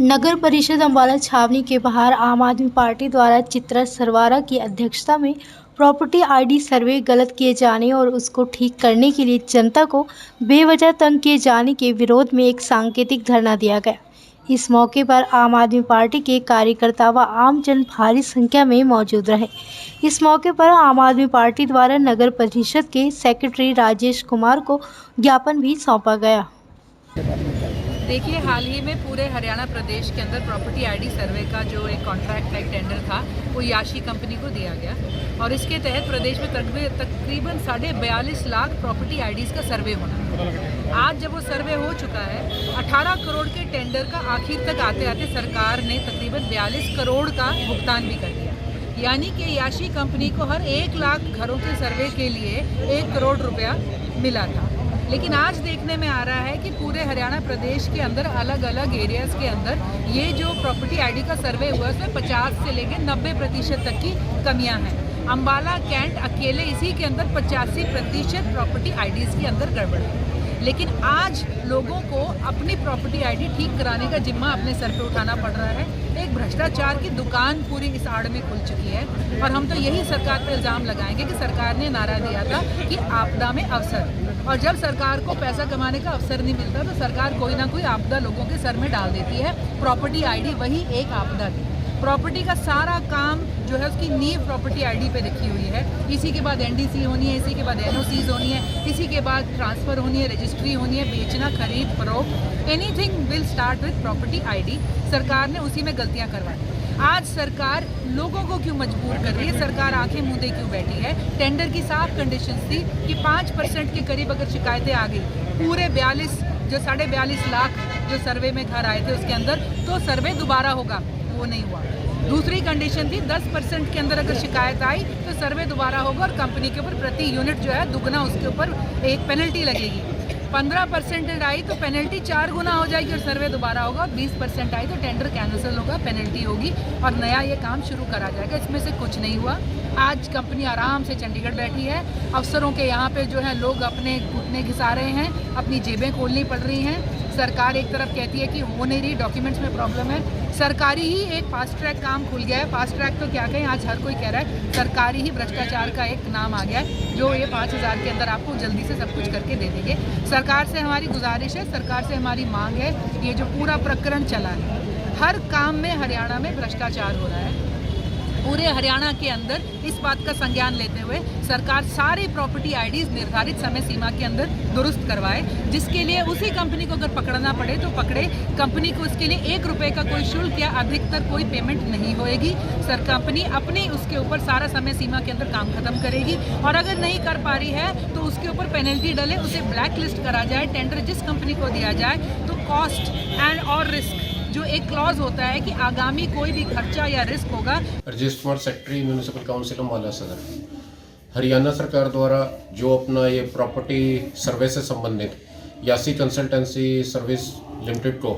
नगर परिषद अम्बाला छावनी के बाहर आम आदमी पार्टी द्वारा चित्रा सरवारा की अध्यक्षता में प्रॉपर्टी आईडी सर्वे गलत किए जाने और उसको ठीक करने के लिए जनता को बेवजह तंग किए जाने के विरोध में एक सांकेतिक धरना दिया गया। इस मौके पर आम आदमी पार्टी के कार्यकर्ता व आमजन भारी संख्या में मौजूद रहे। इस मौके पर आम आदमी पार्टी द्वारा नगर परिषद के सेक्रेटरी राजेश कुमार को ज्ञापन भी सौंपा गया। देखिए, हाल ही में पूरे हरियाणा प्रदेश के अंदर प्रॉपर्टी आईडी सर्वे का जो एक कॉन्ट्रैक्ट टाइप टेंडर था वो याशी कंपनी को दिया गया और इसके तहत प्रदेश में तकरीबन 42.5 लाख प्रॉपर्टी आईडीज का सर्वे होना है। आज जब वो सर्वे हो चुका है, 18 करोड़ के टेंडर का आखिर तक आते आते सरकार ने तकरीबन 42 करोड़ का भुगतान भी कर दिया। यानी कि याशी कंपनी को हर 1 लाख घरों के सर्वे के लिए 1 करोड़ रुपया मिला था। लेकिन आज देखने में आ रहा है कि पूरे हरियाणा प्रदेश के अंदर अलग अलग एरियाज़ के अंदर ये जो प्रॉपर्टी आईडी का सर्वे हुआ है उसमें 50 से लेकर 90% तक की कमियां हैं। अम्बाला कैंट अकेले इसी के अंदर 85% प्रॉपर्टी आईडीज़ के अंदर गड़बड़ है। लेकिन आज लोगों को अपनी प्रॉपर्टी आईडी ठीक कराने का जिम्मा अपने सर पे उठाना पड़ रहा है। एक भ्रष्टाचार की दुकान पूरी इस आड़ में खुल चुकी है और हम तो यही सरकार पर इल्ज़ाम लगाएंगे कि सरकार ने नारा दिया था कि आपदा में अवसर, और जब सरकार को पैसा कमाने का अवसर नहीं मिलता तो सरकार कोई ना कोई आपदा लोगों के सर में डाल देती है। प्रॉपर्टी आईडी वही एक आपदा थी। प्रॉपर्टी का सारा काम जो है उसकी नींव प्रॉपर्टी आईडी पे रखी हुई है। इसी के बाद एनडीसी होनी है, इसी के बाद एनओसीज होनी है, इसी के बाद ट्रांसफ़र होनी है, रजिस्ट्री होनी है, बेचना, खरीद फरोख्त, anything will start with property ID. सरकार ने उसी में गलतियाँ करवाई। आज सरकार लोगों को क्यों मजबूर कर रही है? सरकार आंखें मूंदे क्यों बैठी है? टेंडर की साफ कंडीशंस थी कि 5% के करीब अगर शिकायतें आ गई पूरे 42.5 लाख जो सर्वे में घर आए थे उसके अंदर, तो सर्वे दोबारा होगा। वो नहीं हुआ। दूसरी कंडीशन थी 10% के अंदर अगर शिकायत आई तो सर्वे दोबारा होगा और कंपनी के ऊपर प्रति यूनिट जो है दुगना उसके ऊपर एक पेनल्टी लगेगी। 15% आई तो पेनल्टी 4 गुना हो जाएगी और सर्वे दोबारा होगा। 20% आई तो टेंडर कैंसिल होगा, पेनल्टी होगी और नया ये काम शुरू करा जाएगा। इसमें से कुछ नहीं हुआ। आज कंपनी आराम से चंडीगढ़ बैठी है। अफसरों के यहाँ पे जो है लोग अपने घुटने घिसा रहे हैं, अपनी जेबें खोलनी पड़ रही हैं। सरकार एक तरफ कहती है कि हो नहीं रही, डॉक्यूमेंट्स में प्रॉब्लम है। सरकारी ही एक फास्ट ट्रैक काम खुल गया है। फास्ट ट्रैक तो क्या कहें, आज हर कोई कह रहा है सरकारी ही भ्रष्टाचार का एक नाम आ गया है, जो ये 5000 के अंदर आपको जल्दी से सब कुछ करके दे देंगे। सरकार से हमारी गुजारिश है, सरकार से हमारी मांग है, ये जो पूरा प्रकरण चला है, हर काम में हरियाणा में भ्रष्टाचार हो रहा है। पूरे हरियाणा के अंदर इस बात का संज्ञान लेते हुए सरकार सारी प्रॉपर्टी आईडीज निर्धारित समय सीमा के अंदर दुरुस्त करवाए, जिसके लिए उसी कंपनी को अगर पकड़ना पड़े तो पकड़े। कंपनी को उसके लिए 1 रुपये का कोई शुल्क या अधिकतर कोई पेमेंट नहीं होएगी। कंपनी अपने उसके ऊपर सारा समय सीमा के अंदर काम खत्म करेगी और अगर नहीं कर पा रही है तो उसके ऊपर पेनल्टी डले, उसे ब्लैक लिस्ट करा जाए। टेंडर जिस कंपनी को दिया जाए तो कॉस्ट एंड और रिस्क जो एक क्लॉज होता है कि आगामी कोई भी खर्चा या रिस्क होगा। Rajesh Kumar, secretary municipal council Ambala सदर। हरियाणा सरकार द्वारा जो अपना ये प्रॉपर्टी सर्वे से संबंधित यासी कंसल्टेंसी सर्विस लिमिटेड को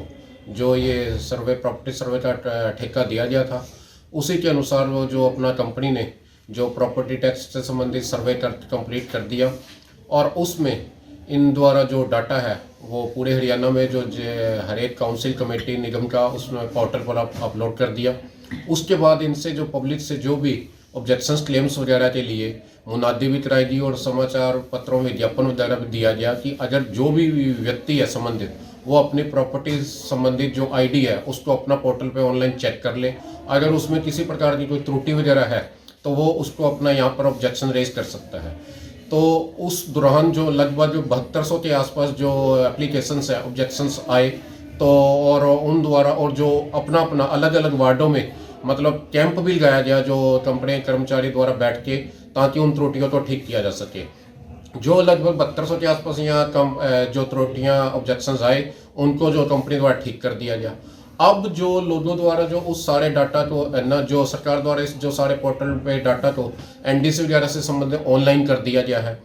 जो ये सर्वे प्रॉपर्टी सर्वे का ठेका दिया गया था, उसी के अनुसार वो जो अपना कंपनी ने जो प्रॉपर्टी टैक्स से संबंधित सर्वे कंप्लीट कर दिया और उसमें इन द्वारा जो डाटा है वो पूरे हरियाणा में जो हर एक काउंसिल कमेटी निगम का उसमें पोर्टल पर अपलोड कर दिया। उसके बाद इनसे जो पब्लिक से जो भी ऑब्जेक्शंस क्लेम्स वगैरह के लिए मुनादी भी कराई गई और समाचार पत्रों में विज्ञापन वगैरह भी दिया गया कि अगर जो भी व्यक्ति है संबंधित वो अपनी प्रॉपर्टी संबंधित जो आईडी है उसको अपना पोर्टल पे ऑनलाइन चेक कर ले। अगर उसमें किसी प्रकार की कोई त्रुटि वगैरह है तो वो उसको अपना यहाँ पर ऑब्जेक्शन रेज कर सकता है। तो उस दौरान जो लगभग 7200 के आसपास जो एप्लीकेशंस है, ऑब्जेक्शंस आए, तो और उन द्वारा और जो अपना अपना अलग अलग वार्डों में मतलब कैंप भी लगाया गया जो कंपनी कर्मचारी द्वारा बैठ के, ताकि उन त्रुटियों को ठीक किया जा सके। जो लगभग 7200 के आसपास यहाँ कम जो त्रुटियाँ ऑब्जेक्शंस आए उनको जो कंपनी द्वारा ठीक कर दिया गया। अब जो लोगों द्वारा जो उस सारे डाटा को न जो सरकार द्वारा इस जो सारे पोर्टल पे डाटा को एनडीसी वगैरह से संबंधित ऑनलाइन कर दिया गया है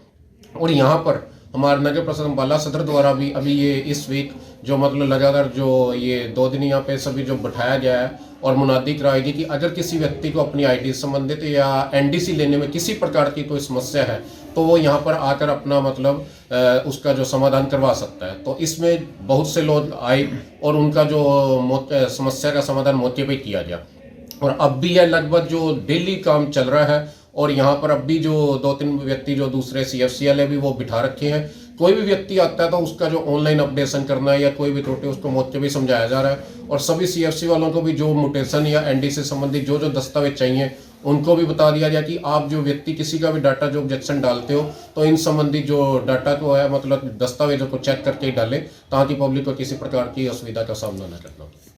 और यहाँ पर हमारे नगर परिषद अम्बाला सदर द्वारा भी अभी ये इस वीक जो मतलब लगातार जो ये 2 दिन यहाँ पे सभी जो बैठाया गया है और मुनादी कराई गई कि अगर किसी व्यक्ति को अपनी आईडी संबंधित या एनडीसी लेने में किसी प्रकार की कोई समस्या है तो वो यहाँ पर आकर अपना मतलब उसका जो समाधान करवा सकता है। तो इसमें बहुत से लोग आए और उनका जो समस्या का समाधान मौके पे किया गया। और अब भी यह लगभग जो डेली काम चल रहा है और यहाँ पर अब भी जो 2-3 व्यक्ति जो दूसरे CFCL है भी वो बिठा रखे हैं। कोई भी व्यक्ति आता है तो उसका जो ऑनलाइन अपडेशन करना है या कोई भी त्रुटि उसको मौके पे समझाया जा रहा है। और सभी CFC वालों को भी जो म्यूटेशन या ND से संबंधित जो जो दस्तावेज चाहिए उनको भी बता दिया गया कि आप जो व्यक्ति किसी का भी डाटा जो ऑब्जेक्शन डालते हो तो इन संबंधित जो डाटा को है मतलब दस्तावेजों को चेक करके ही डालें ताकि पब्लिक को किसी प्रकार की असुविधा का सामना न करना हो।